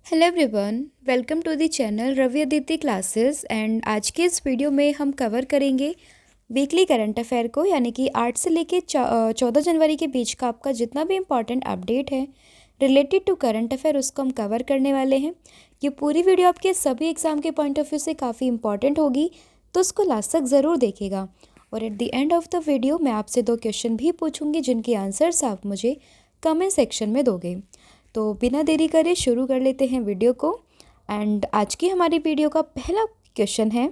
Hello everyone, welcome to the channel Ravi Aditi classes. And आज के इस वीडियो में हम कवर करेंगे वीकली करंट अफेयर को, यानी कि 8 से लेके 14 जनवरी के बीच का आपका जितना भी इम्पॉर्टेंट अपडेट है रिलेटेड टू करंट अफेयर उसको हम कवर करने वाले हैं। ये पूरी वीडियो आपके सभी एग्ज़ाम के पॉइंट ऑफ व्यू से काफ़ी इंपॉर्टेंट होगी, तो उसको लास्ट तक ज़रूर देखेगा। और at the end of the video मैं आपसे 2 क्वेश्चन भी पूछूंगी जिनके आंसर्स आप मुझे कमेंट सेक्शन में दोगे। तो बिना देरी करे शुरू कर लेते हैं वीडियो को। एंड आज की हमारी वीडियो का पहला क्वेश्चन है,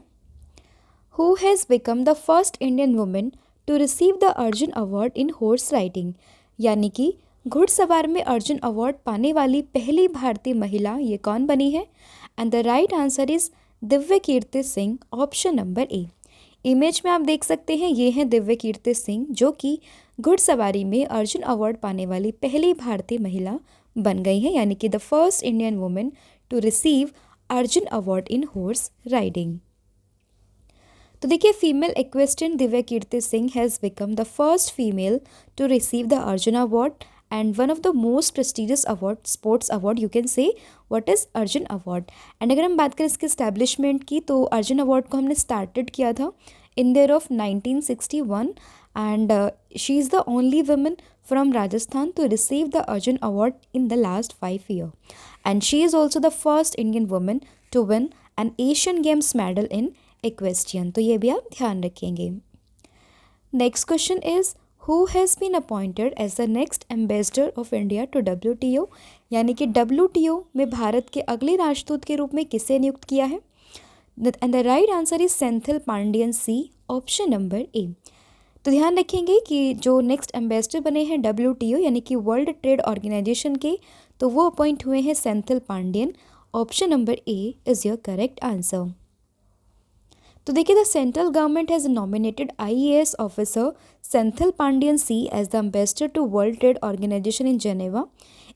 who has become the first Indian women to receive the Arjun award in horse riding, यानी कि घुड़सवार में अर्जुन अवार्ड पाने वाली पहली भारतीय महिला ये कौन बनी है? And the right answer is Divya Kirti Singh, option number A. Image में आप देख सकते हैं ये हैं दिव्य कीर्ति सिंह, जो कि घुड़सवारी में अर्जुन अवार्ड पाने वाली पहली भारतीय महिला बन गई हैं, यानी कि the first Indian women to receive Arjuna award in horse riding. तो देखिए, female equestrian Divya Kirti Singh has become the first female to receive the Arjun award and one of the most prestigious award, sports award you can say what is Arjuna award. And अगर हम बात करें इसके establishment की, तो Arjun award को हमने स्टार्टेड किया था in the year of 1961 and she is the only woman from Rajasthan to receive the Arjun Award in the last 5 years. And she is also the first Indian woman to win an Asian Games medal in equestrian. तो ये भी आप ध्यान रखेंगे। Next question is, who has been appointed as the next ambassador of India to WTO? यानी कि WTO में भारत के अगले राजदूत के रूप में किसे नियुक्त किया है? And the right answer is Senthil Pandian C, option number A. तो ध्यान रखेंगे कि जो नेक्स्ट एम्बेसडर बने हैं WTO यानी कि वर्ल्ड ट्रेड ऑर्गेनाइजेशन के, तो वो अपॉइंट हुए हैं Senthil Pandian, option number A is your correct answer. तो देखिए, the central government has nominated IAS officer Senthil Pandian C as the ambassador to world trade organisation in Geneva.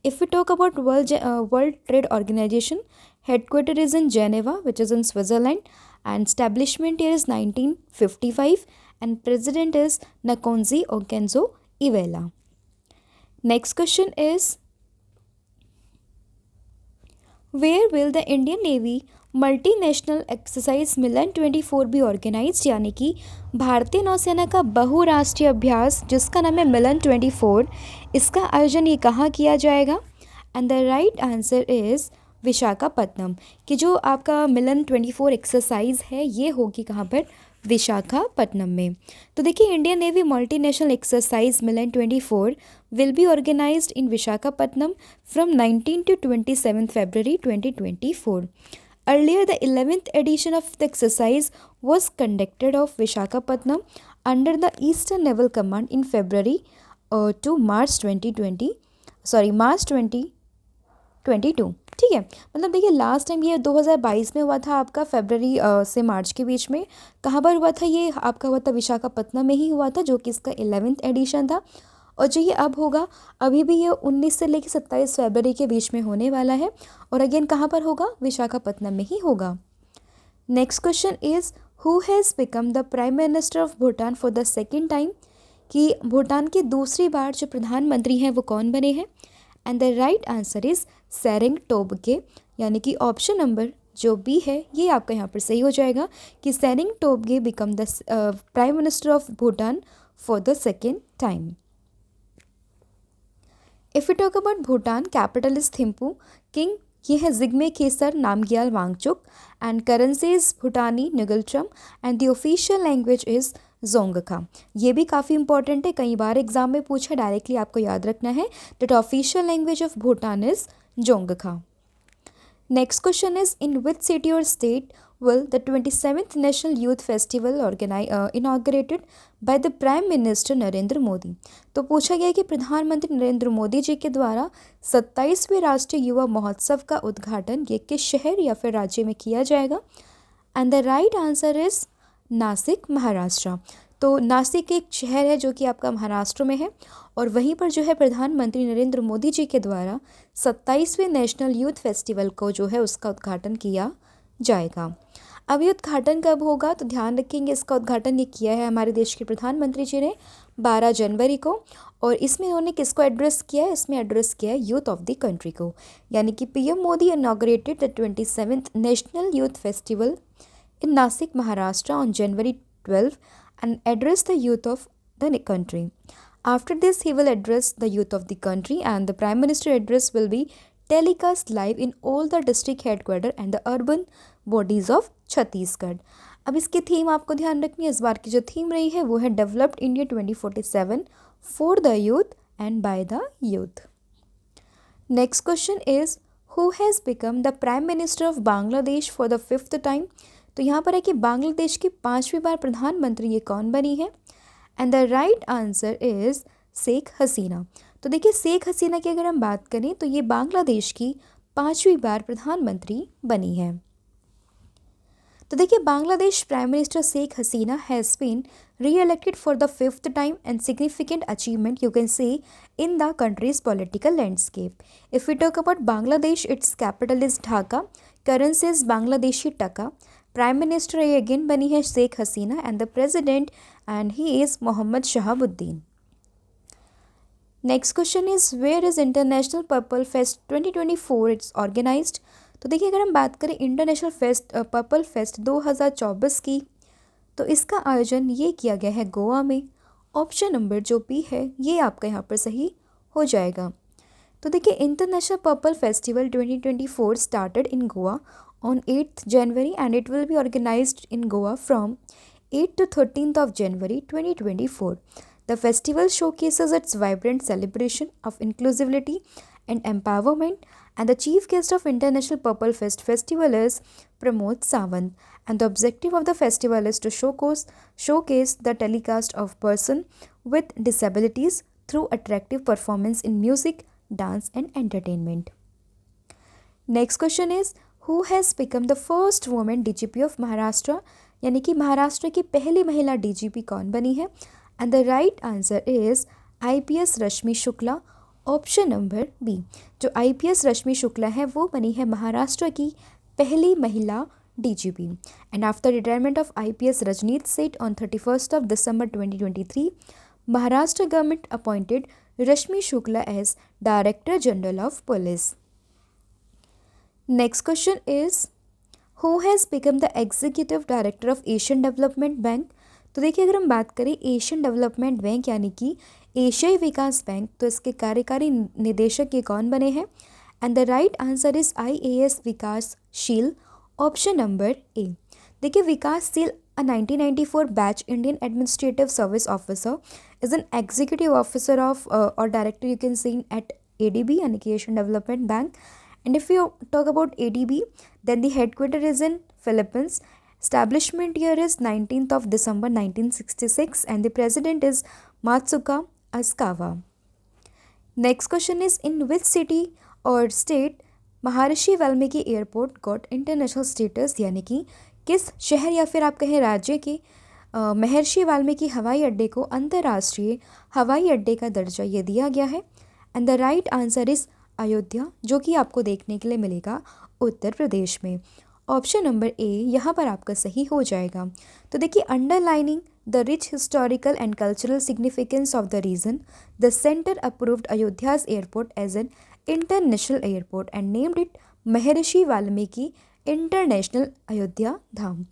If we talk about world trade organisation, headquarter is in Geneva, which is in Switzerland, and establishment year is 1955, and president is Nakonzi Okenzo Iweala. Next question is, where will the Indian Navy multinational exercise Milan 24 भी organised, यानी कि भारतीय नौसेना का बहुराष्ट्रीय अभ्यास जिसका नाम है मिलन 24, इसका आयोजन ये कहाँ किया जाएगा? And the right answer is Visakhapatnam. कि जो आपका मिलन 24 एक्सरसाइज है ये होगी कहाँ पर? विशाखापत्तनम में। तो देखिए, Indian navy multinational exercise Milan 24 will be organized in Visakhapatnam from 19 to 27 February 2024. Earlier, the 11th edition of the exercise was conducted of Visakhapatnam under the Eastern Naval Command in February to March 2022। ठीक है, मतलब देखिए last time ये 2022 में हुआ था आपका, फरवरी से मार्च के बीच में। कहाँ पर हुआ था? ये आपका हुआ था विशाखापत्तनम में ही हुआ था, जो कि इसका 11th एडिशन था। और जो ये अब होगा, अभी भी ये 19 से लेकर 27 फरवरी के बीच में होने वाला है। और अगेन कहाँ पर होगा? विशाखापत्तनम में ही होगा। Next question is, who has become the prime minister of Bhutan for the second time? कि भूटान की दूसरी बार जो प्रधानमंत्री हैं वो कौन बने हैं? And the right answer is Tshering Tobgay, यानी कि ऑप्शन नंबर जो बी है ये आपका यहाँ पर सही हो जाएगा कि Tshering Tobgay become the prime minister of Bhutan for the second time. If you talk about Bhutan, capital is Thimphu, king ये है Jigme Khesar Namgyel Wangchuck, and currency is Bhutanese ngultrum, and the official language is Dzongkha. ये भी काफ़ी इंपॉर्टेंट है, कई बार एग्जाम में पूछा, डायरेक्टली आपको याद रखना है that official language of Bhutan is Dzongkha. Next question is, in which city और state will the 27th National Youth Festival inaugurated by the Prime Minister Narendra Modi. तो पूछा गया कि प्रधानमंत्री नरेंद्र मोदी जी के द्वारा 27वें राष्ट्रीय युवा महोत्सव का उद्घाटन ये किस शहर या फिर राज्य में किया जाएगा? And the right answer is Nashik, Maharashtra. तो नासिक एक शहर है जो कि आपका महाराष्ट्र में है, और वहीं पर जो है प्रधानमंत्री नरेंद्र मोदी जी के द्वारा 27वें नेशनल यूथ फेस्टिवल को जो है उसका उद्घाटन किया जाएगा। अब ये उद्घाटन कब होगा? तो ध्यान रखेंगे, इसका उद्घाटन ये किया है हमारे देश के प्रधानमंत्री जी ने 12 जनवरी को, और इसमें इन्होंने किसको एड्रेस किया है? इसमें एड्रेस किया है यूथ ऑफ द कंट्री को, यानी कि PM Modi inaugurated the 27th national youth festival in Nasik, Maharashtra on January 12 and address the youth of the country. After this, he will address the youth of the country and the Prime Minister address will be telecast live in all the district headquarters and the urban bodies of Chhattisgarh. अब इसकी theme आपको ध्यान रखनी है। इस बार की जो theme रही है वो है developed India 2047 for the youth and by the youth. Next question is who has become the prime minister of Bangladesh for the 5th time. तो यहाँ पर है कि बांग्लादेश की 5वीं बार प्रधानमंत्री ये कौन बनी है? And the right answer is Sheikh Hasina. तो देखिए शेख हसीना की अगर हम बात करें तो ये बांग्लादेश की 5वीं बार प्रधानमंत्री बनी है। तो देखिए Bangladesh prime minister Sheikh Hasina has been re-elected for the 5th time and significant achievement you can say in the country's political landscape. If we talk about Bangladesh, its capital is Dhaka, currency is Bangladeshi taka, Prime Minister again बनी है Sheikh Hasina and the President and he is Mohammad Shahabuddin. Next question is where is International Purple Fest 2024 it's organized। तो देखिए अगर हम बात करें international fest purple fest 2024 की तो इसका आयोजन ये किया गया है गोवा में। ऑप्शन नंबर जो बी है ये आपका यहाँ पर सही हो जाएगा। तो देखिए international purple festival 2024 started in Goa on 8th January and it will be organized in Goa from 8th to 13th of January 2024. The festival showcases its vibrant celebration of inclusivity and empowerment and the chief guest of International Purple Fest Festival is Pramod Sawant and the objective of the festival is to showcase the telecast of person with disabilities through attractive performance in music, dance and entertainment. Next question is who has become the first woman DGP of Maharashtra, यानी कि महाराष्ट्र की पहली महिला DGP कौन बनी है? And the right answer is IPS Rashmi Shukla. Option number B, जो IPS Rashmi Shukla है वो बनी है महाराष्ट्र की पहली महिला DGP। And after retirement of IPS Rajneet Seth on 31st of December 2023, Maharashtra government appointed Rashmi Shukla as director general of police. Next question is who has become the executive director of Asian development bank. तो देखिए अगर हम बात करें एशियन डेवलपमेंट बैंक यानी कि एशियाई विकास bank तो इसके कार्यकारी निदेशक ये कौन बने हैं? And the right answer is IAS विकास शील। Option number A. देखिए विकास शील a 1994 batch Indian Administrative Service Officer is an executive officer of or director you can see at ADB यानी कि Asian Development Bank. And if you talk about ADB, then the headquarters is in Philippines. Establishment year is 19th of December 1966 and the president is Matsuka Asukawa. Next question is in which city or state Maharshi Valmiki airport got international status, यानी कि किस शहर या फिर आप कहें राज्य के महर्षि वाल्मीकि हवाई अड्डे को अंतर्राष्ट्रीय हवाई अड्डे का दर्जा ये दिया गया है? And the right answer is Ayodhya, जो कि आपको देखने के लिए मिलेगा उत्तर प्रदेश में। ऑप्शन नंबर ए यहाँ पर आपका सही हो जाएगा। तो देखिए underlining the rich historical and cultural significance of the region, the centre approved Ayodhya's airport as an international airport and named it Maharishi Valmiki international Ayodhya Dham.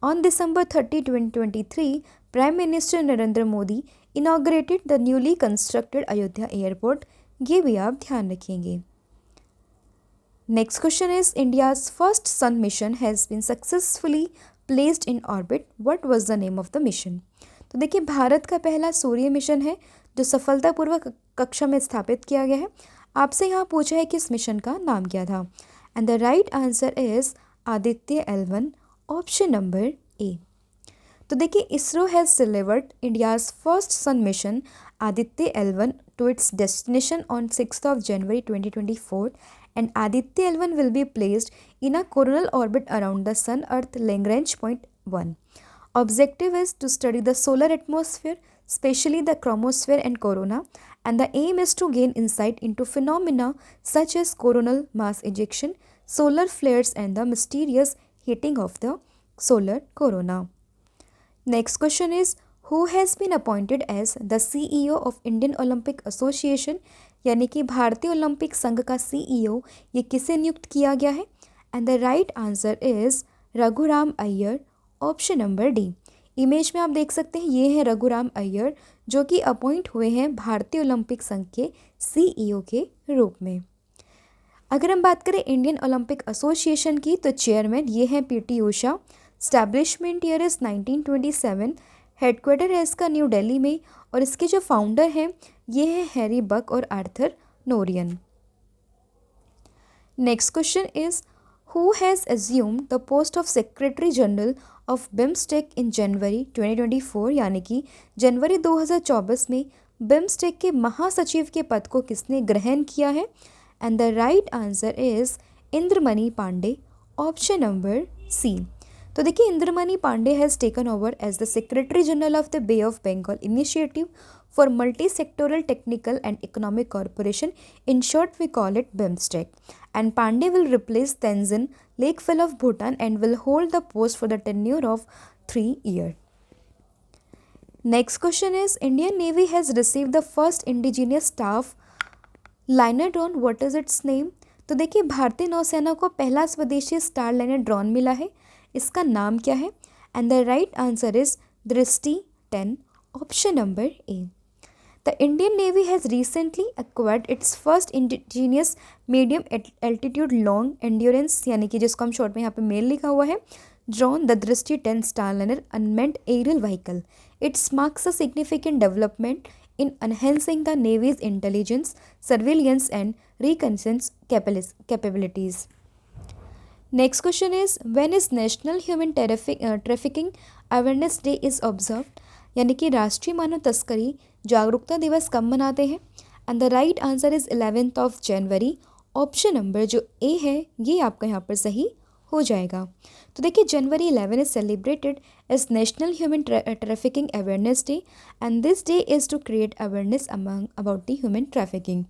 On December 30, 2023, prime minister Narendra Modi inaugurated the newly constructed Ayodhya airport. ये भी आप ध्यान रखेंगे। Next question is India's first sun mission has been successfully placed in orbit, what was the name of the mission? तो देखिए भारत का पहला सूर्य mission है जो सफलतापूर्वक कक्षा में स्थापित किया गया है। आपसे यहाँ पूछा है कि इस मिशन का नाम क्या था? And the right answer is Aditya L1। Option number A. तो देखिए ISRO has delivered India's first sun mission Aditya L1 to its destination on 6th of January 2024 and Aditya L1 will be placed in a coronal orbit around the Sun Earth Lagrange point 1. Objective is to study the solar atmosphere, especially the chromosphere and corona, and the aim is to gain insight into phenomena such as coronal mass ejection, solar flares and the mysterious heating of the solar corona. Next question is who has been appointed as the CEO of Indian Olympic association, यानी कि भारतीय Olympic संघ का CEO ये किसे नियुक्त किया गया है? And the right answer is Raghuram Iyer, option number D. Image में आप देख सकते हैं ये है रघुराम अय्यर जो कि अपॉइंट हुए हैं भारतीय ओलंपिक संघ के CEO के रूप में। अगर हम बात करें इंडियन ओलंपिक एसोसिएशन की तो चेयरमैन ये हैं PT Usha. Establishment year is 1927। Headquarter है इसका न्यू दिल्ली में और इसके जो फाउंडर हैं ये हैं हैरी बक और Arthur Norian. Next question is who has assumed the post of secretary general of BIMSTEC in January 2024, यानी कि जनवरी 2024 में बिम्स्टेक के महासचिव के पद को किसने ग्रहण किया है? And the right answer is Indramani Pandey, option number C. तो देखिए Indramani Pandey has taken over as the secretary general of the bay of Bengal initiative for multi sectoral technical and economic corporation, in short we call it BIMSTEC, and Pandey will replace Tenzin Lakefell of Bhutan and will hold the post for the tenure of 3 years. Next question is Indian Navy has received the first indigenous staff liner drone, what is it's name? तो देखिए भारतीय नौसेना को पहला स्वदेशी star liner drone मिला है, इसका नाम क्या है? And the right answer is दृष्टि 10, option number A. The Indian navy has recently acquired it's first indigenous medium altitude long endurance, यानी कि जिसको हम शॉर्ट में यहाँ पे मेल लिखा हुआ है, drone the Drishti 10 starliner unmanned aerial vehicle. It's marks a significant development in enhancing the Navy's intelligence, surveillance and reconnaissance capabilities. Next question is when is National Human Trafficking Awareness Day is observed, यानी कि राष्ट्रीय मानव तस्करी जागरूकता दिवस कब मनाते हैं? And the right answer is 11th of January, option number जो ए है ये आपका यहाँ पर सही हो जाएगा। तो देखिए January 11 is celebrated as national human trafficking awareness day and this day is to create awareness among about the human trafficking.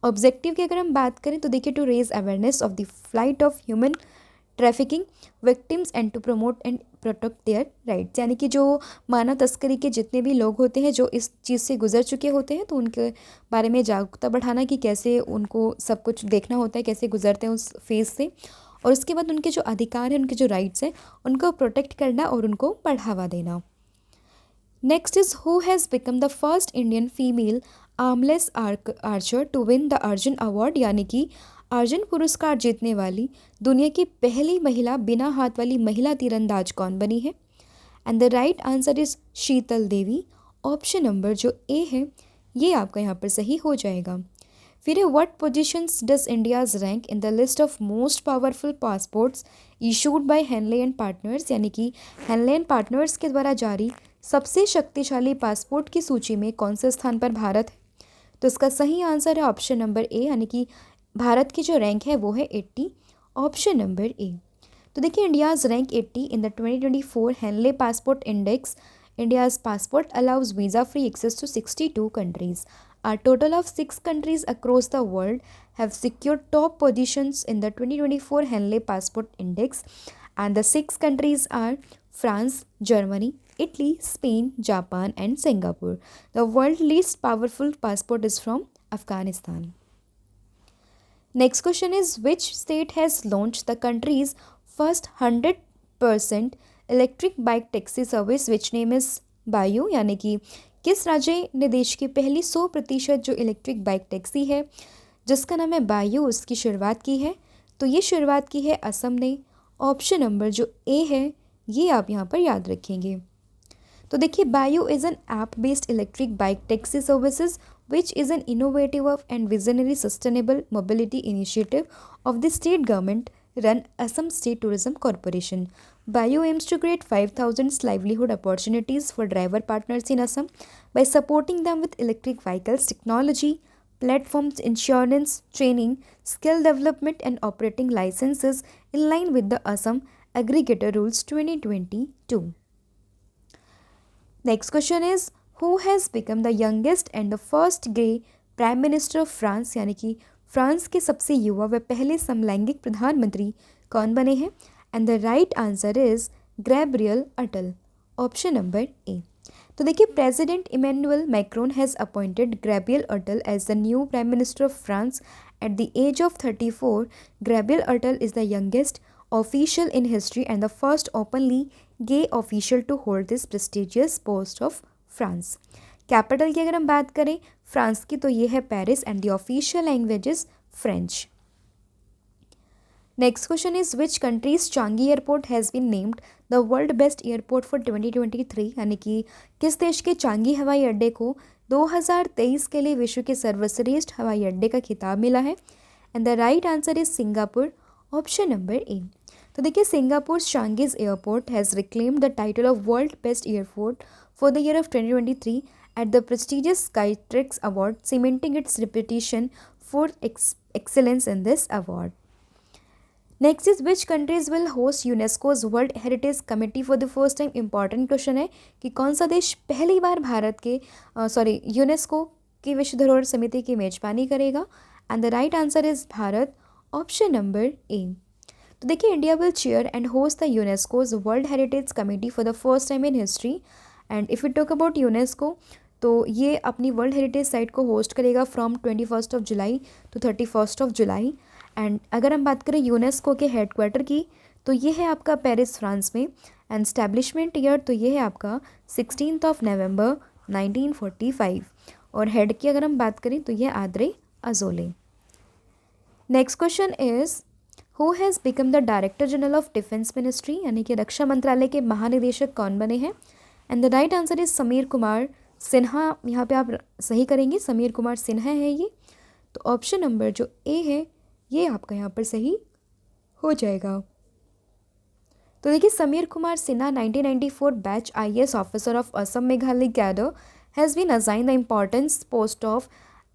Objective की अगर हम बात करें तो देखिए to raise awareness of the flight of human trafficking victims and to promote and protect their rights, यानी कि जो मानव तस्करी के जितने भी लोग होते हैं जो इस चीज़ से गुजर चुके होते हैं तो उनके बारे में जागरूकता बढ़ाना कि कैसे उनको सब कुछ देखना होता है, कैसे गुजरते हैं उस फेज़ से, और उसके बाद उनके जो अधिकार हैं, उनके जो राइट्स हैं उनको प्रोटेक्ट करना और उनको बढ़ावा देना। Next is who has become the first Indian female armless archer to win the Arjun award, यानी कि अर्जुन पुरस्कार जीतने वाली दुनिया की पहली महिला बिना हाथ वाली महिला तीरंदाज कौन बनी है? And the right answer is Sheetal Devi, option number जो ए है ये आपका यहाँ पर सही हो जाएगा। फिर what positions does India's rank in the list of most powerful passports issued by Henley and partners, यानी कि हेनले एंड पार्टनर्स के द्वारा जारी सबसे शक्तिशाली पासपोर्ट की सूची में कौन से स्थान पर भारत है? तो इसका सही आंसर है ऑप्शन नंबर ए, यानी कि भारत की जो रैंक है वो है 80, ऑप्शन नंबर ए। तो देखिए India's rank 80 in the 2024 Henley passport index. India's passport allows visa free access to 62 countries. A total of 6 countries across the world have secured top positions in the 2024 Henley Passport Index, and the 6 countries are France, Germany, Italy, Spain, Japan, and Singapore. The world's least powerful passport is from Afghanistan. Next question is which state has launched the country's first 100% electric bike taxi service, which name is Bayu, यानी कि किस राज्य ने देश की पहली 100% जो electric bike taxi है जिसका नाम है बायू उसकी शुरुआत की है? तो ये शुरुआत की है असम ने, ऑप्शन नंबर जो ए है ये आप यहाँ पर याद रखेंगे। तो देखिए Bayu is an app based electric bike taxi services which is an innovative and visionary sustainable mobility initiative of the state government run Assam State Tourism Corporation. Bayu aims to create 5,000 livelihood opportunities for driver partners in Assam by supporting them with electric vehicles, technology, platforms, insurance, training, skill development and operating licenses in line with the Assam Aggregator Rules 2022. Next question is who has become the youngest and the first gay Prime Minister of France, यानी कि France के सबसे युवा व पहले समलैंगिक प्रधानमंत्री कौन बने हैं? And the right answer is Gabriel Attal, option number A. तो देखिए president Emmanuel Macron has appointed Gabriel Attal as the new prime minister of France at the age of 34. Gabriel Attal is the youngest official in history and the first openly gay official to hold this prestigious post of France. Capital की अगर हम बात करें France की तो ये है Paris and the official language is French. Next question is which countries Changi airport has been named the world best airport for 2023. यानी कि किस देश के चांगी हवाई अड्डे को 2023 के लिए विश्व के सर्वश्रेष्ठ हवाई अड्डे का खिताब मिला है. And the right answer is Singapore, option number A. तो देखिए Singapore Changi's airport has reclaimed the title of world best airport for the year of 2023 at the prestigious Skytrax Award, cementing its reputation for excellence in this award. Next is which countries will host UNESCO's World Heritage Committee for the first time. Important question है कि कौन सा देश पहली बार भारत के UNESCO की विश्व धरोहर समिति की मेजबानी करेगा. And the right answer is Bharat, option number A. तो देखिए India will chair and host the UNESCO's world heritage committee for the first time in history. And if you talk about UNESCO तो ये अपनी वर्ल्ड हेरिटेज साइट को host करेगा from 21 July to 31 July. And अगर हम बात करें UNESCO के हेडक्वार्टर की तो ये है आपका पेरिस फ्रांस में. एंड स्टैब्लिशमेंट ईयर तो ये है आपका 16 नवंबर 1945. और हेड की अगर हम बात करें तो ये Audrey Azoulay. Next question is who has become the director general of defence ministry. यानी कि रक्षा मंत्रालय के महानिदेशक कौन बने हैं. And the right answer is Samir Kumar Sinha. यहाँ पे आप सही करेंगे, समीर कुमार सिन्हा है ये. तो ऑप्शन नंबर जो ए है ये आपका यहाँ पर सही हो जाएगा. तो देखिए Sameer Kumar Sinha 1994 batch IAS officer of Assam Meghalaya cadre has been assigned the importance post of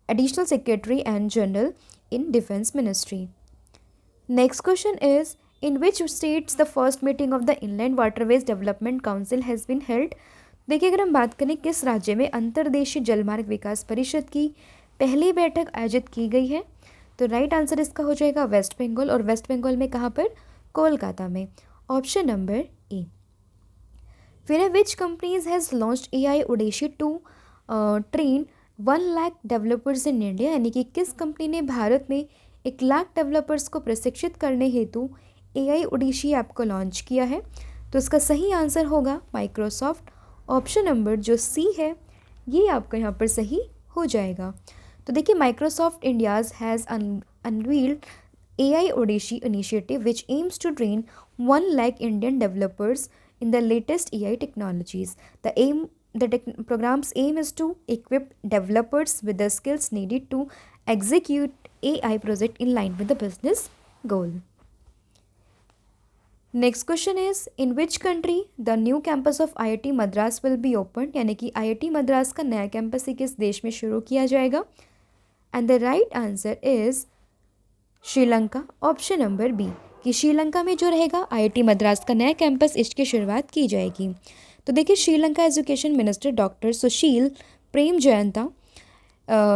additional secretary and general in defence ministry. Next question is in which states the first meeting of the inland waterways development council has been held. देखिए अगर हम बात करें किस राज्य में अंतर्देशीय जलमार्ग विकास परिषद की पहली बैठक आयोजित की गई है. तो राइट आंसर इसका हो जाएगा वेस्ट बंगाल. और वेस्ट बंगाल में कहाँ पर, कोलकाता में, ऑप्शन नंबर ए. फिर है which companies has launched AI Odyssey to train 1 lakh developers in India. यानी कि किस कंपनी ने भारत में 1 लाख डेवलपर्स को प्रशिक्षित करने हेतु AI ओडेशी ऐप को लॉन्च किया है. तो इसका सही आंसर होगा माइक्रोसॉफ्ट, ऑप्शन नंबर जो सी है ये आपका यहाँ पर सही हो जाएगा. तो देखिए Microsoft India's has unveiled AI Odyssey initiative which aims to train 1 lakh Indian developers in the latest AI technologies. The program's aim is to equip developers with the skills needed to execute AI project in line with the business goal. Next question is in which country the new campus of IIT Madras will be opened. यानी कि IIT Madras का नया campus ही किस देश में शुरू किया जाएगा. And the right answer is Sri Lanka, option number B. कि श्रीलंका में जो रहेगा IIT मद्रास का नया कैंपस इसकी शुरुआत की जाएगी. तो देखिए Sri Lanka education minister doctor Sushil Prem Jayantha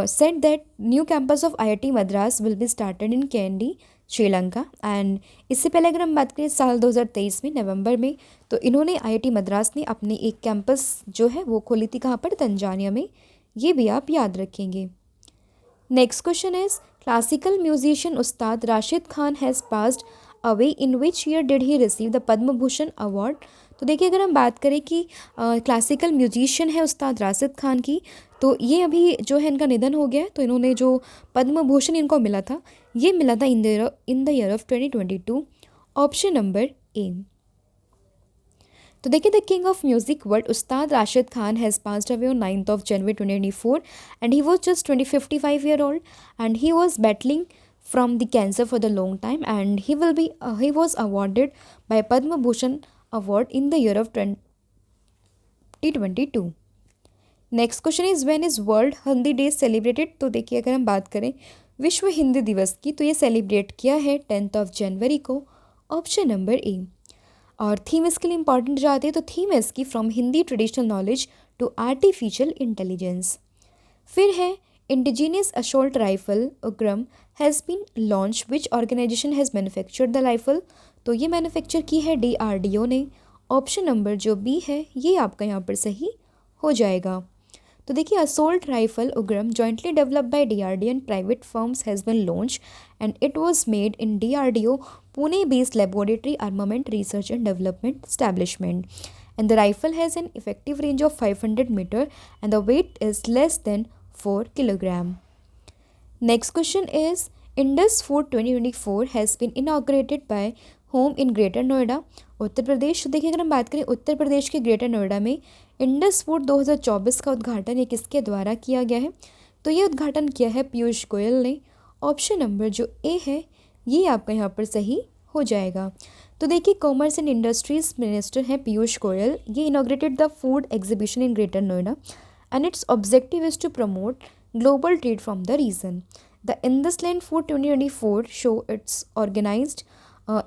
said that new campus of IIT Madras will be started in Kandy, Sri Lanka. And इससे पहले अगर हम बात करें साल 2023 में नवंबर में तो इन्होंने IIT मद्रास ने अपनी एक कैंपस जो है वो खोली थी कहाँ पर, तंजानिया में. ये भी आप याद रखेंगे. Next question is classical musician Ustad Rashid Khan has passed away in which year did he receive the Padma Bhushan award. तो देखिए अगर हम बात करें कि क्लासिकल म्यूजिशियन है उस्ताद राशिद खान की तो ये अभी जो है इनका निधन हो गया है. तो इन्होंने जो पद्म भूषण इनको मिला था ये मिला था in the year of 2022, option number A. तो देखिए the king of music world Ustad Rashid Khan has passed away on 9 January 2024 and he was just 55 year old and he was battling from the cancer for the long time and he was awarded by Padma Bhushan award in the year of 2022. Next question is when is World Hindi Day celebrated. तो देखिए अगर हम बात करें विश्व हिंदी दिवस की तो ये सेलिब्रेट किया है 10 जनवरी को, ऑप्शन नंबर ए. और थीम इसके लिए इंपॉर्टेंट जाती है तो थीम है इसकी from Hindi traditional knowledge to artificial intelligence. फिर है Indigenous assault rifle Ugram has been launched. Which organization has manufactured the rifle? तो ये मैन्युफैक्चर की है DRDO ने, ऑप्शन नंबर जो बी है ये आपका यहाँ पर सही हो जाएगा। तो देखिए assault rifle Ugram jointly developed by DRDO and private firms has been launched and it was made in DRDO Pune based laboratory armament research and development establishment and the rifle has an effective range of 500 meter and the weight is less than 4 kilogram. Next question is Indus Food 2024 has been inaugurated by whom in Greater Noida? Uttar Pradesh. तो देखिए अगर हम बात करें उत्तर प्रदेश के greater Noida में Indus food 2024 का उद्घाटन ये किसके द्वारा किया गया है? तो ये उद्घाटन किया है पीयूष गोयल ने। ऑप्शन नंबर जो ए है ये आपका यहाँ पर सही हो जाएगा। तो देखिए कॉमर्स एंड इंडस्ट्रीज मिनिस्टर हैं पीयूष गोयल। ये inaugurated the food exhibition in greater Noida and its objective is to promote global trade from the region. The Indusland Food 2024 show it's organized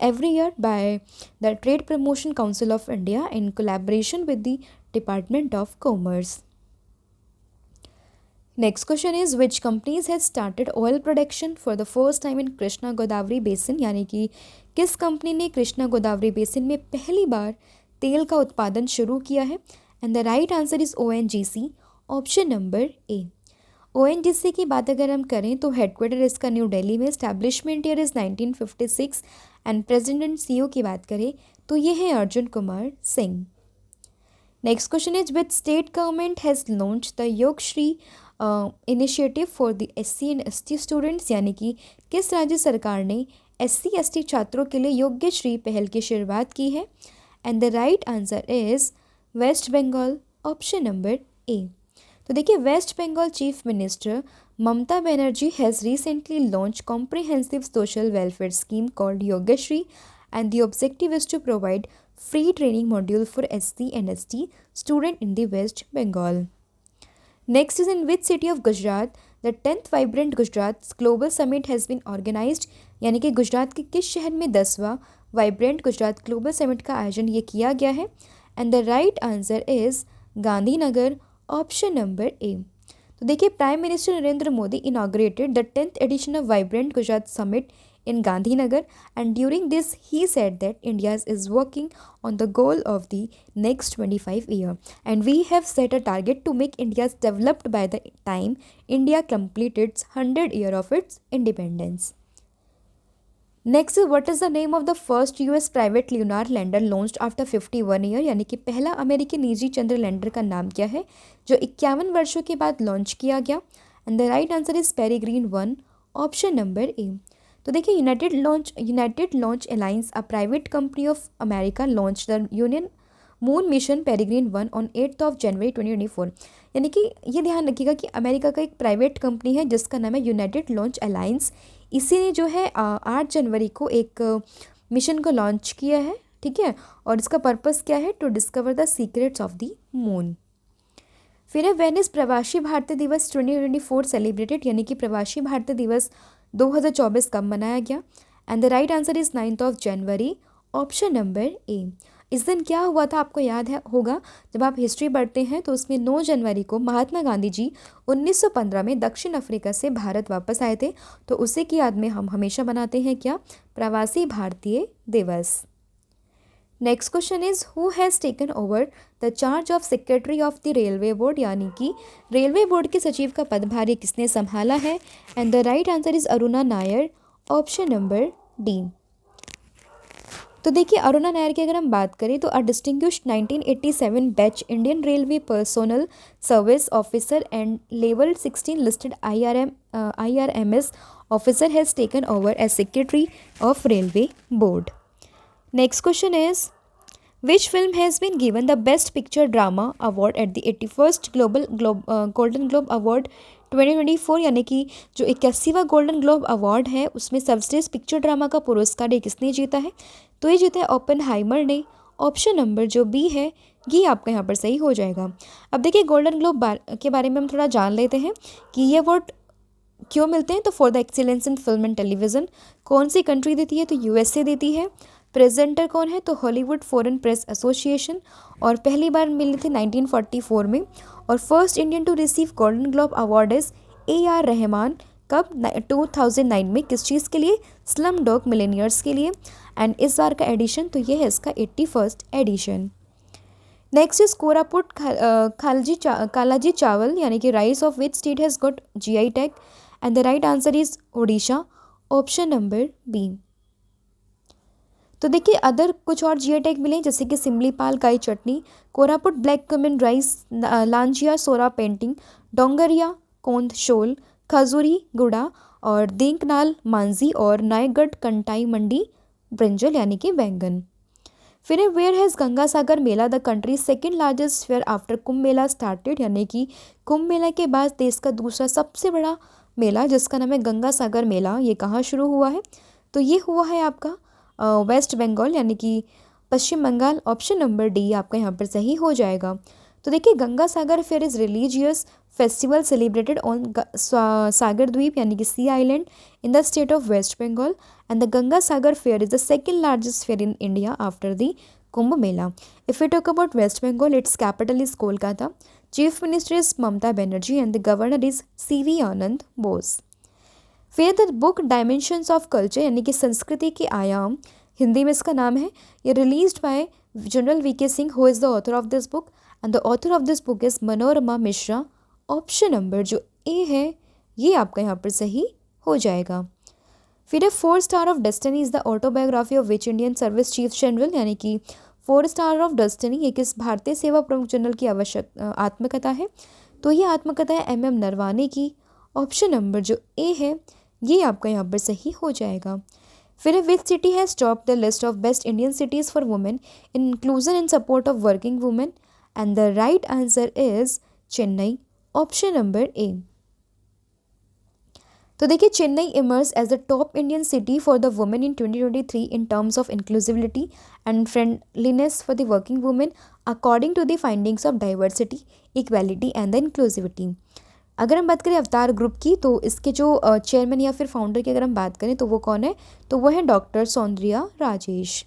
every year by the Trade Promotion Council of India in collaboration with the Department of Commerce. Next question is which companies has started oil production for the first time in Krishna Godavari Basin? यानी कि किस company ने Krishna Godavari basin में पहली बार तेल का उत्पादन शुरू किया है? And the right answer is ONGC, option number A. ONGC की बात अगर हम करें तो हेडक्वार्टर इसका न्यू दिल्ली में, establishment year is 1956 and president CEO की बात करें तो ये है Arjun Kumar Singh. Next question is which state government has launch the Yog Shri initiative for the SC and ST students? यानी कि किस राज्य सरकार ने SC ST छात्रों के लिए योग्य श्री पहल की शुरुआत की है? And the right answer is West Bengal, option number A. तो देखिए West Bengal chief minister Mamata Banerjee has recently launch comprehensive social welfare scheme called Yogyashree and the objective is to provide free training module for SC and ST student in the West Bengal. Next is in which city of Gujarat the 10th vibrant Gujarat global summit has been organized? यानी कि गुजरात के किस शहर में 10वां vibrant Gujarat global summit का आयोजन ये किया गया है? And the right answer is Gandhinagar, option number A. तो देखिए prime minister Narendra Modi inaugurated the 10th edition of vibrant Gujarat summit in Gandhinagar and during this he said that India is working on the goal of the next 25 year and we have set a target to make India developed by the time India completes its 100 year of its independence. Next what is the name of the first US private lunar lander launched after 51 year? यानी कि पहला अमेरिकी निजी चंद्र lander का नाम क्या है जो 51 वर्षों के बाद लॉन्च किया गया? And the right answer is Peregrine 1, option number A. तो देखिए United Launch Alliance a private company of America launch the union moon mission Peregrine 1 on 8 January 2024। यानी कि ये ध्यान रखिएगा कि अमेरिका का एक प्राइवेट कंपनी है जिसका नाम है यूनाइटेड लॉन्च अलायंस। इसी ने जो है 8 जनवरी को एक मिशन को लॉन्च किया है, ठीक है, और इसका पर्पस क्या है? To discover the secrets of the moon. फिर है व्हेन इज प्रवासी भारतीय दिवस 2024 सेलिब्रेटेड? यानी कि प्रवासी भारतीय दिवस 2024 कब मनाया गया? And the right answer is 9 January, option number ए। इस दिन क्या हुआ था आपको याद है होगा, जब आप हिस्ट्री पढ़ते हैं तो उसमें 9 जनवरी को महात्मा गांधी जी 1915 में दक्षिण अफ्रीका से भारत वापस आए थे। तो उसी की याद में हम हमेशा मनाते हैं क्या? प्रवासी भारतीय दिवस। Next question is who has taken over the charge of secretary of the railway board? यानी कि रेलवे बोर्ड के सचिव का पदभार किसने संभाला है? And the right answer is Aruna Nair, option number D. तो देखिए अरुणा नायर की अगर हम बात करें तो a distinguished 1987 batch Indian railway personnel service officer and level 16 listed IRMS officer has taken over as secretary of railway board. Next question is which film has been given the best picture drama award at the 81st Golden globe award 2024? यानी कि जो 81वां golden globe award है उसमें सर्वश्रेष्ठ picture drama का पुरस्कार ये किसने जीता है? तो ये जीता है ओपेनहाइमर ने, ऑप्शन नंबर जो बी है ये आपका यहाँ पर सही हो जाएगा। अब देखिए गोल्डन ग्लोब के बारे में हम थोड़ा जान लेते हैं कि ये अवार्ड क्यों मिलते हैं। तो for the excellence in film and television कौन सी कंट्री देती है? तो USA देती है। प्रेजेंटर कौन है? तो हॉलीवुड फॉरेन प्रेस एसोसिएशन, और पहली बार मिली थी 1944 में। और first Indian to receive golden globe award is AR Rahman, कब? 2009 में। किस चीज़ के लिए? स्लम डॉग मिलेनियर्स के लिए। एंड इस बार का एडिशन तो ये है इसका 81st edition. Next is Koraput Kalajeera chawal यानी कि rice of which state has got GI tag, and the right answer is Odisha, option number B. तो देखिए अदर कुछ और GI टैग मिले जैसे कि सिमलीपाल काई चटनी, Koraput black cumin rice, Lanjia सोरा पेंटिंग, डोंगरिया कोंद शोल, खजूरी गुड़ा और देंकनाल मांझी और नायगढ़ कंटाई मंडी ब्रिंजल यानी कि बैंगन। फिर है where has Ganga Sagar Mela the country second largest fair after Kumbh Mela started, यानी कि कुंभ मेला के बाद देश का दूसरा सबसे बड़ा मेला जिसका नाम है गंगा सागर मेला, ये कहाँ शुरू हुआ है? तो ये हुआ है आपका वेस्ट बंगाल यानी कि Paschim Bangal, option number D आपका यहाँ पर सही हो जाएगा। तो देखिए Ganga Sagar fair is religious festival celebrated on Sagar Dweep यानी कि sea island in the state of West Bengal, and the Ganga Sagar fair is the second largest fair in India after the Kumbh Mela. If we talk about West Bengal, its capital is Kolkata, Chief Minister is Mamata Banerjee and the Governor is C.V. Anand Bose. फिर the book dimensions of culture यानी कि संस्कृति के आयाम, हिंदी में इसका नाम है, ये released by general VK Singh who is the author of this book, and the author of this book is Manorama Mishra, option number जो ए है ये आपका यहाँ पर सही हो जाएगा। फिर है 4 star of destiny is the autobiography of which Indian service chief general, यानी कि 4 स्टार ऑफ डेस्टिनी ये किस भारतीय सेवा प्रमुख जनरल की आत्मकथा है? तो ये आत्मकथा है MM नरवाने की, ऑप्शन नंबर जो ए है ये आपका यहाँ पर सही हो जाएगा। फिर है which city has top the list of best Indian cities for women in inclusion in support of working women, and the right answer is Chennai, option number A. तो देखिए Chennai emerge as the top Indian city for the women in 2023 in terms of inclusivity and friendliness for the working women according to the findings of diversity, equality and the inclusivity. अगर हम बात करें अवतार group की तो इसके जो chairman या फिर फाउंडर की अगर हम बात करें तो वो कौन है? तो वो है डॉक्टर सौंदर्या राजेश।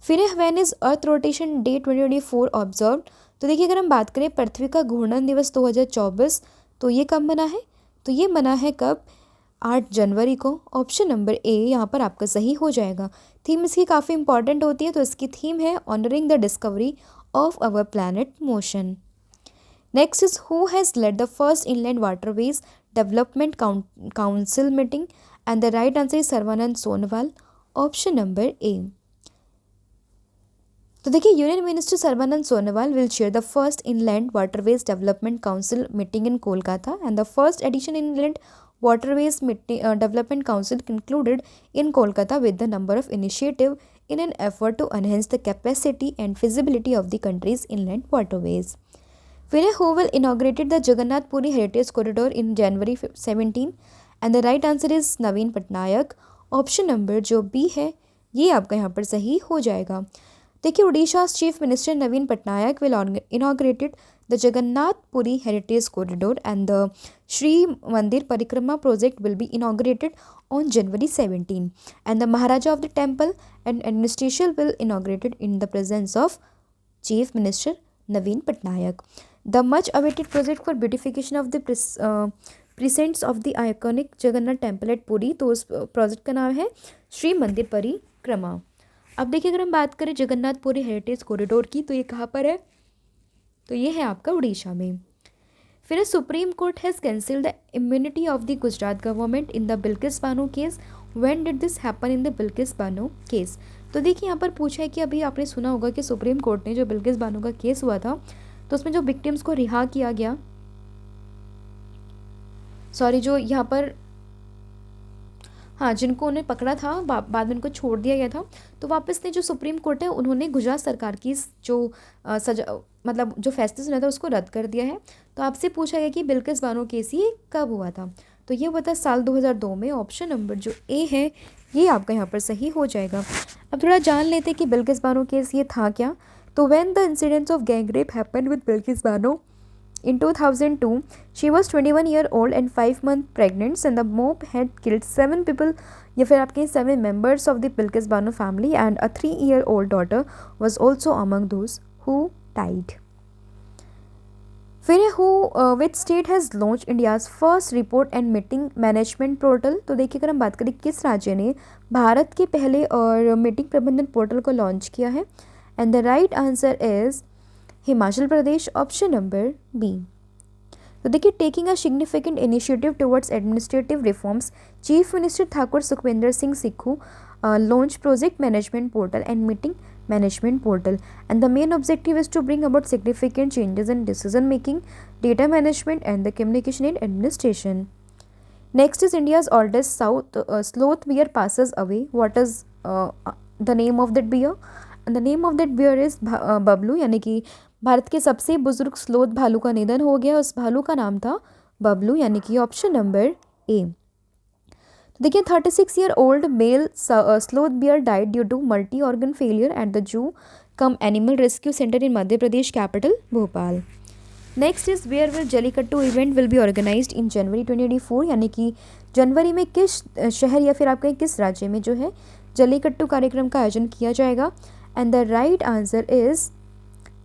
फिर है when is earth rotation day 2024 observe, तो देखिए अगर हम बात करें पृथ्वी का घूर्णन दिवस 2024 तो ये कब मना है? तो ये मना है कब? 8 जनवरी को, ऑप्शन नंबर ए यहाँ पर आपका सही हो जाएगा। थीम इसकी काफ़ी इंपॉर्टेंट होती है, तो इसकी थीम है honouring the discovery of our planet motion. Next is who has led the first inland waterways development council meeting, and the right answer is Sarbananda Sonowal, option number A. तो देखिए union minister Sarbananda Sonowal will chair the first inland waterways development council meeting in Kolkata, and the first edition inland waterways development council concluded in Kolkata with the number of initiative in an effort to enhance the capacity and feasibility of the country's inland waterways. फिर who will inaugurated the Jagannath Puri Heritage Corridor in January 17, and the right answer is Naveen Patnaik, option number जो B है ये आपका यहाँ पर सही हो जाएगा। देखिए Orissa chief minister Naveen Patnaik will inaugurated the Jagannath Puri Heritage Corridor, and the Sri Mandir Parikrama project will be inaugurated on January 17, and the Maharaja of the temple and administration will inaugurated in the presence of Chief Minister Naveen Patnaik. The much awaited project for beautification of the precincts of the iconic Jagannath temple at Puri, तो उस project का नाम है श्री मंदिर परिक्रमा। अब देखिए अगर हम बात करें जगन्नाथपुरी हेरिटेज कॉरिडोर की तो ये कहाँ पर है? तो ये है आपका उड़ीसा में। फिर supreme court has cancelled the immunity of the Gujarat government in the Bilkis Bano case, when did this happen in the Bilkis Bano case? तो देखिए यहाँ पर पूछा है कि अभी आपने सुना होगा कि सुप्रीम कोर्ट ने जो बिल्किस बानो का केस हुआ था तो उसमें जो विक्टिम्स को रिहा किया गया, सॉरी जो यहाँ पर हाँ जिनको उन्हें पकड़ा था बाद में उनको छोड़ दिया गया था, तो वापस ने जो सुप्रीम कोर्ट है उन्होंने गुजरात सरकार की जो सजा मतलब जो फैसला सुना था उसको रद्द कर दिया है। तो आपसे पूछा गया कि बिल्किस बानो केस ये कब हुआ था? तो ये हुआ था साल 2002 में, ऑप्शन नंबर जो ए है ये आपका यहाँ पर सही हो जाएगा। अब थोड़ा जान लेते हैं कि बिल्किस बानो केस ये था क्या। तो when the incidents of gang rape happened with Bilkis Bano in 2002, she was 21-year old and 5-month pregnant, and the mob had killed 7 people, या फिर आपके 7 members of the Bilkis Bano family, and a 3-year-old daughter was also among those who died. फिर which state has launched India's first report and meeting management portal? तो देखिए अगर हम बात करें किस राज्य ने भारत के पहले और मीटिंग प्रबंधन पोर्टल को लॉन्च किया है, and the right answer is Himachal Pradesh, option number B. तो देखिए, taking a significant initiative towards administrative reforms, chief minister Thakur Sukhvinder Singh Sukhu launched project management portal and meeting management portal, and the main objective is to bring about significant changes in decision making, data management and the communication in administration. Next is India's oldest sloth bear passes away. What is the name of that bear? And the name of that bear is Bablu, यानी कि भारत के सबसे बुजुर्ग sloth भालू का निधन हो गया। उस भालू का नाम था बबलू, यानी कि ऑप्शन नंबर ए। देखिए, 36-year-old male sloth bear died due to multi organ failure at the zoo cum animal rescue centre in Madhya Pradesh capital Bhopal. Next is where will Jallikattu event will be organized in January 2024, यानी कि जनवरी में किस शहर या फिर आपके किस राज्य में जो है जलीकट्टू कार्यक्रम का आयोजन किया जाएगा? And the right answer is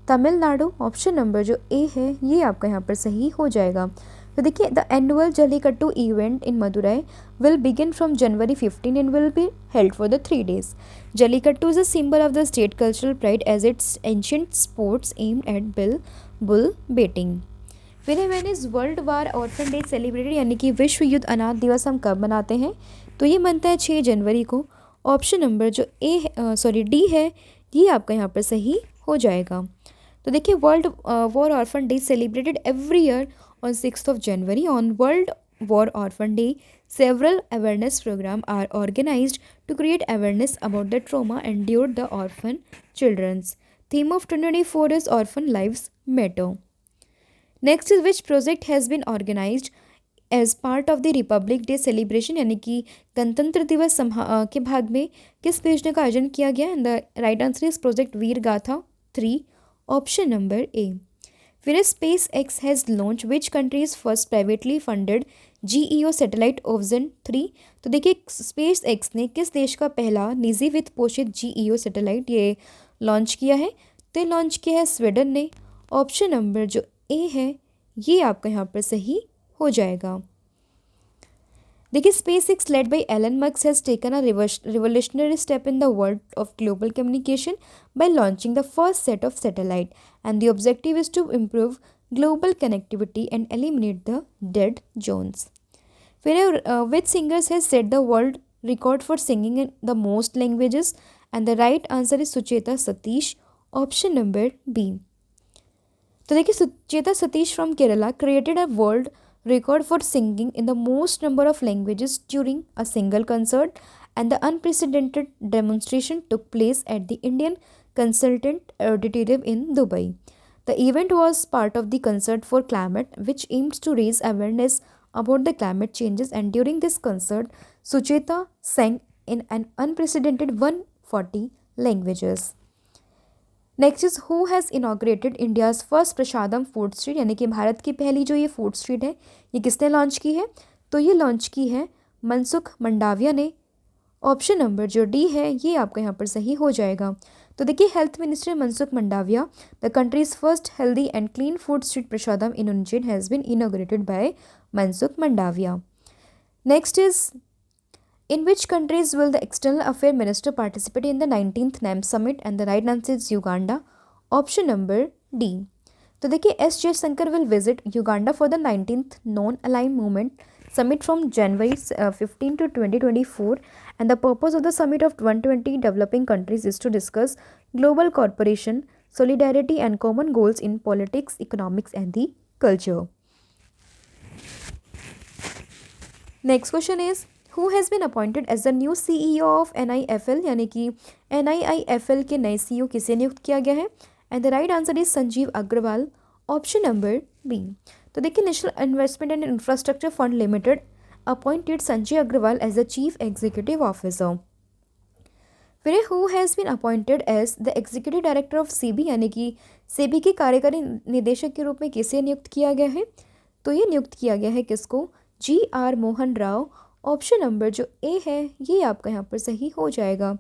Tamil Nadu, option number जो ए है ये आपका यहाँ पर सही हो जाएगा। तो देखिए, the annual Jallikattu event in Madurai will begin from January 15 and will be held for the 3 days. Jallikattu is a symbol of the state cultural pride as its ancient sports aimed at bull baiting. When is World War Orphan Day celebrated, यानी कि विश्व युद्ध अनाथ दिवस हम कब मनाते हैं? तो ये बनता है 6 जनवरी को। ऑप्शन नंबर जो डी है ये आपका यहाँ पर सही हो जाएगा। तो देखिए, world war orphan day celebrated every year on 6th of January. On World War Orphan Day, several awareness programs are organized to create awareness about the trauma endured the orphan children's. Theme of 2024 is Orphan Lives Matter. Next is which project has been organized as part of the Republic Day celebration, यानी कि गणतंत्र दिवस के भाग में किस योजना का आयोजन किया गया? And the right answer is project Veer Gatha 3, option number A. फिर SpaceX has launched which country's first privately funded GEO satellite Ovzon 3? तो देखिए, SpaceX ने किस देश का पहला निजी वित्त पोषित GEO सैटेलाइट ये लॉन्च किया है? तो लॉन्च किया है स्वीडन ने। ऑप्शन नंबर जो ए है ये आपका यहाँ पर सही हो जाएगा। देखिए, SpaceX led by Elon Musk has taken a revolutionary step in the world of global communication by launching the first set of satellite, and the objective is to improve global connectivity and eliminate the dead zones. Which singers has set the world record for singing in the most languages? And the right answer is Sucheta Satish, option number B. तो देखिए, Sucheta Satish from Kerala created a world record for singing in the most number of languages during a single concert, and the unprecedented demonstration took place at the Indian Consultant Auditorium in Dubai. The event was part of the Concert for Climate, which aims to raise awareness about the climate changes, and during this concert, Sucheta sang in an unprecedented 140 languages. Next is who has inaugurated India's first prasadam food street, यानी कि भारत की पहली जो ये food street है ये किसने launch की है? तो ये लॉन्च की है मनसुख मंडाविया ने। ऑप्शन नंबर जो डी है ये आपका यहाँ पर सही हो जाएगा। तो देखिए, health minister Mansukh Mandaviya, the country's first healthy and clean food street Prasadam in Ujjain has been inaugurated by Mansukh Mandaviya. Next is in which countries will the external affair minister participate in the 19th NAM summit? And the right answer is Uganda, option number D. तो देखिए, S Jaishankar will visit Uganda for the 19th Non-Aligned Movement Summit from January 15 to 2024, and the purpose of the summit of 120 developing countries is to discuss global cooperation, solidarity and common goals in politics, economics and the culture. Next question is who has been appointed as the new CEO of NIFL, यानी कि NIIFL के नए CEO किसे नियुक्त किया गया है? And the right answer is Sanjeev Agarwal, option number B. तो देखिए, national investment and infrastructure fund limited appointed Sanjay Agarwal as the chief executive officer. फिर who has been appointed as the executive director of SEBI, यानी कि सेबी के कार्यकारी निदेशक के रूप में किसे नियुक्त किया गया है? तो ये नियुक्त किया गया है किसको? GR Mohan Rao, option number जो ए है ये आपका यहाँ पर सही हो जाएगा।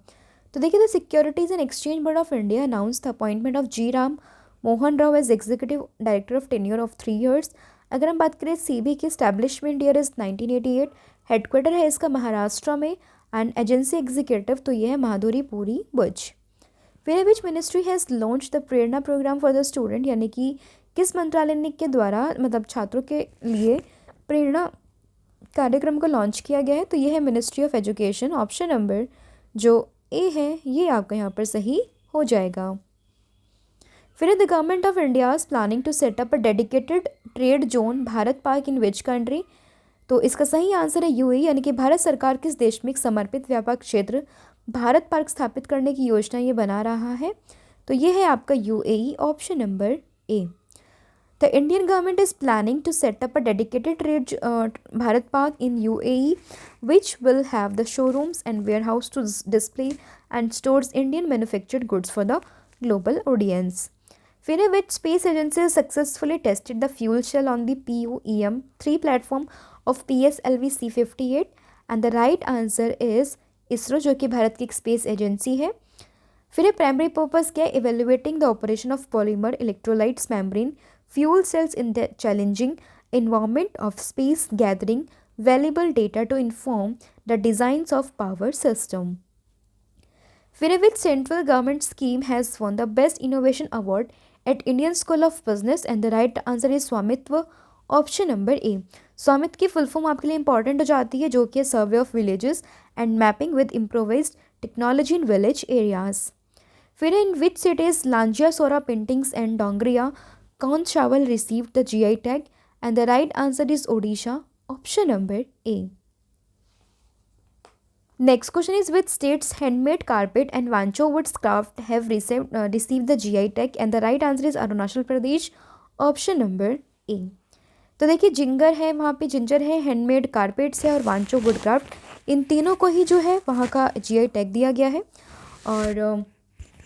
तो देखिए, the securities and exchange board of India announce the appointment of G Ram Mohan Rao as executive director of tenure of 3 years। अगर हम बात करें सेबी की एस्टैब्लिशमेंट ईयर इज़ 1988, हेडक्वार्टर है इसका महाराष्ट्र में, एंड एजेंसी एग्जीक्यूटिव तो ये है माधुरी पुरी बुच। फिर which ministry has launch the Prerna programme for the student, यानी कि किस मंत्रालय ने के द्वारा मतलब छात्रों के लिए प्रेरणा कार्यक्रम को लॉन्च किया गया है? तो ये है ministry of education. Option number जो ए है ये आपका यहाँ पर सही हो जाएगा। फिर the government of India is planning to set up a dedicated trade zone Bharat park in which country? तो इसका सही आंसर है यूएई, यानी कि भारत सरकार किस देश में एक समर्पित व्यापक क्षेत्र भारत पार्क स्थापित करने की योजना ये बना रहा है? तो ये है आपका UAE, option number A. The Indian government is planning to set up a dedicated trade Bharat park in UAE which will have the showrooms and warehouse to display and stores Indian manufactured goods for the global audience. फिर which space agency successfully tested the fuel cell on the PUEM-3 platform of PSLV C-58? And the right answer is ISRO, जो कि भारत की एक space agency है। फिर primary purpose क्या है? Evaluating the operation of polymer electrolytes membrane fuel cells in the challenging environment of space, gathering valuable data to inform the designs of power system. फिर which central government scheme has won the best innovation award at Indian School of Business? and the right answer is स्वामित्व, option number ए। स्वामित्व की full form आपके लिए important हो जाती है, जो कि survey of villages and mapping with improvised technology in village areas. फिर in which cities Lanjia Saura paintings and Dongria Kondh shawl receive the GI tag? And the right answer is Odisha, option number A. Next question is which state's handmade carpet and Vancho wood craft have received the GI tag? and the right answer is Arunachal Pradesh, option number A. तो देखिए ginger है, वहाँ पे ginger है, handmade carpets है और Wancho would craft, इन तीनों को ही जो है वहाँ का GI टैग दिया गया है। और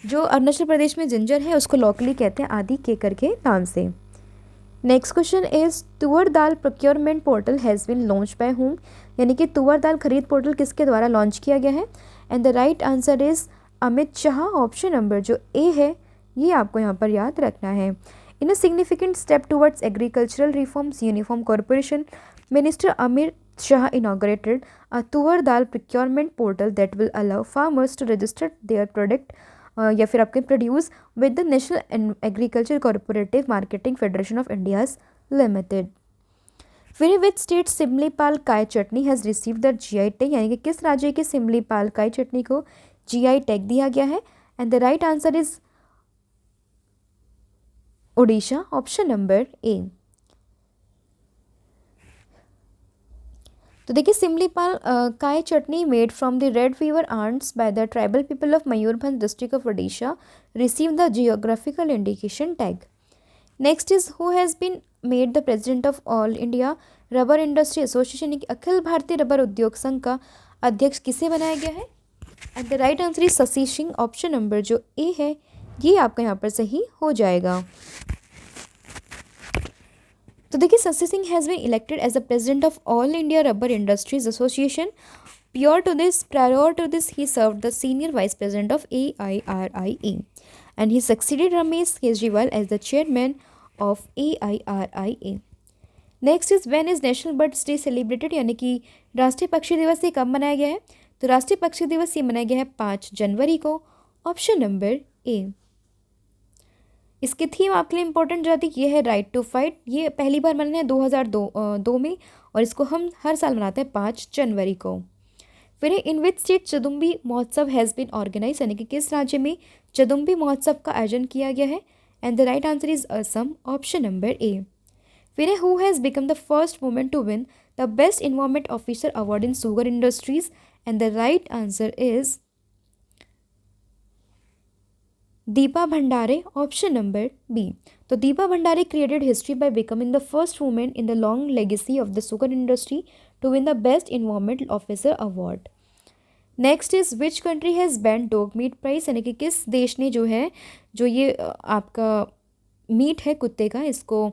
जो अरुणाचल प्रदेश में जिंजर है उसको लोकली कहते हैं आदि केकर के नाम से। Next question is tur dal procurement portal has been launch by whom? यानी कि तुअर दाल खरीद पोर्टल किसके द्वारा लॉन्च किया गया है? And the right answer is Amit Shah, option number जो ए है ये आपको यहाँ पर याद रखना है। In a significant step towards agricultural reforms uniform corporation minister Amit Shah inaugurated a tur dal procurement portal that will allow farmers to register their product या फिर आपके produce with the national agriculture cooperative marketing federation of India's limited. फिर which state Similipal kai chutney has receive the GI tag? यानी कि किस राज्य के सिमलीपाल काय चटनी को GI टैग दिया गया है? And the right answer is Odisha, option number A. तो देखिए Similipal kai chutney made from the red fever ants by the tribal people of Mayurbhanj district of Odisha receive the geographical indication tag. Next is who has been made the president of all India rubber industry association, कि अखिल भारतीय rubber उद्योग संघ का अध्यक्ष किसे बनाया गया है? And the right answer is Shashi Singh, option number जो ए है ये आपका यहाँ पर सही हो जाएगा। तो देखिए Shashi Singh has been elected as the president of all India rubber industries association. Prior to this, he served the senior vice president of AIRIA, and he succeeded Ramesh Kejriwal as the chairman of AIRIA. Next is when is national birds day celebrated? यानी कि राष्ट्रीय पक्षी दिवस ये कब मनाया गया है? तो राष्ट्रीय पक्षी दिवस ये मनाया गया है 5 जनवरी को, ऑप्शन नंबर ए। इसकी थीम आपके लिए इंपॉर्टेंट जाती ये है राइट टू फाइट। ये पहली बार मनाया है 2002 में और इसको हम हर साल मनाते हैं 5 जनवरी को। फिर इन विच स्टेट चदुम्बी महोत्सव हैज़ बीन ऑर्गेनाइज? यानी कि किस राज्य में चदुम्बी महोत्सव का आयोजन किया गया है? And the right answer is Assam, option number A. फिर who has become the first women to win the best environment officer award in sugar industries? And the right answer is Deepa Bhandare, option number B. तो Deepa Bhandare created history by becoming the first women in the long legacy of the sugar industry to win the best environmental officer award. Next is which country has ban dog meat price? यानी कि किस देश ने जो है जो ये आपका मीट है कुत्ते का इसको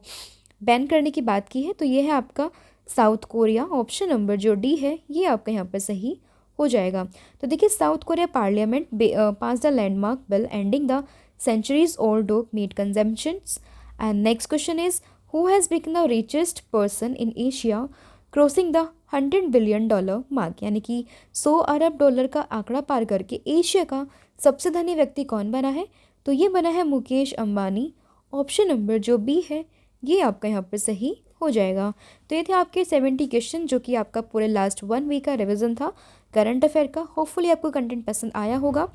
बैन करने की बात की है? तो ये है आपका साउथ कोरिया, ऑप्शन नंबर जो डी है ये आपका यहाँ पर सही हो जाएगा। तो देखिए South Korea parliament pass the landmark bill ending the centuries old dog meat consumptions. And next question is who has become the richest person in Asia crossing the $100 billion mark? यानी कि 100 अरब डॉलर का आंकड़ा पार करके Asia का सबसे धनी व्यक्ति कौन बना है? तो ये बना है मुकेश अंबानी। ऑप्शन नंबर जो बी है ये आपका यहाँ पर सही हो जाएगा। तो ये थे आपके 70 क्वेश्चन जो कि आपका पूरे लास्ट 1 वीक का रिवीजन था करंट अफेयर का। होपफुली आपको कंटेंट पसंद आया होगा।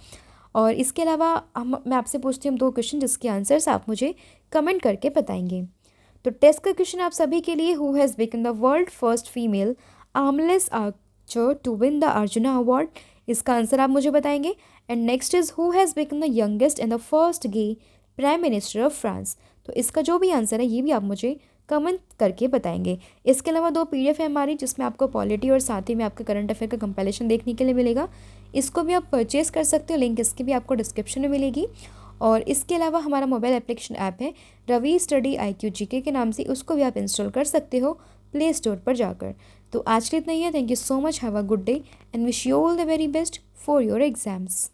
और इसके अलावा मैं आपसे पूछती हूँ 2 क्वेश्चन जिसके आंसर्स आप मुझे कमेंट करके बताएंगे। तो टेस्ट का क्वेश्चन आप सभी के लिए, who has become the world first female armless archer to win the Arjuna award? इसका आंसर आप मुझे बताएंगे। And next is who has become the youngest and the first gay prime minister of France? तो इसका जो भी आंसर है ये भी आप मुझे कमेंट करके बताएंगे। इसके अलावा 2 PDF है हमारी जिसमें आपको पॉलिटी और साथ ही में आपका करंट अफेयर का कंपैरिजन देखने के लिए मिलेगा। इसको भी आप परचेज़ कर सकते हो, लिंक इसकी भी आपको डिस्क्रिप्शन में मिलेगी। और इसके अलावा हमारा मोबाइल एप्लीकेशन ऐप है रवि स्टडी IQ GK के नाम से, उसको भी आप इंस्टॉल कर सकते हो प्ले स्टोर पर जाकर। तो आज के लिए इतना ही है। Thank you so much, have a good day and wish you all the very best for your exams.